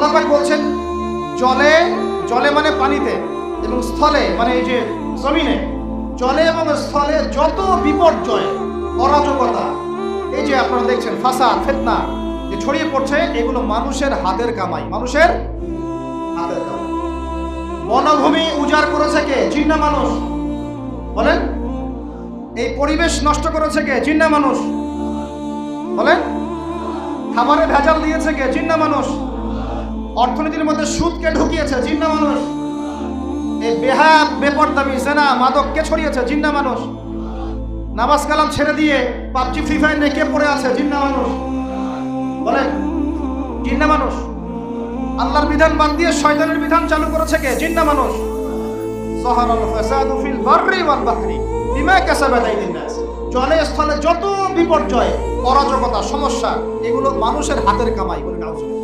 আল্লাহ পাক বলছেন জলে, জলে মানে পানিতে, এবং স্থলে মানে এই যে জমিনে, জলে এবং স্থলে যত বিপর্যয়, অরাজকতা, এই যে আপনারা দেখছেন ফাসাদ, ফিতনা যে ছড়িয়ে পড়ছে, এগুলো মানুষের হাতের কামাই, মানুষের হাতের কামাই। বনভূমি উজাড় করেছে কে? জিন না মানুষ? বলেন। এই পরিবেশ নষ্ট করেছে কে? জিন না মানুষ? বলেন। খাবারে ভেজাল দিয়েছে কে? জিন না মানুষ? অর্থনীতির মধ্যে সুদকে ঢুকিয়েছে জিন না মানুষ? এই বেহায়া, বেপরদামি, জেনা, মাদককে ছড়িয়েছে জিন না মানুষ? নামাজ কালাম ছেড়ে দিয়ে পাবজি, ফ্রি ফায়ার নিয়ে কে পড়ে আছে? জিন না মানুষ? বলেন। জিন না মানুষ? আল্লাহর বিধান বাদ দিয়ে শয়তানের বিধান চালু করেছে কে? জিন না মানুষ? যাহারাল ফাসাদু ফিল বাররি ওয়াল বাহরি বিমা কাসাবাত আইদিন নাস। জলে স্থলে যত বিপর্যয়, অরাজকতা, সমস্যা, এগুলো মানুষের হাতের কামাই। বলে নাউজুবিল্লাহ।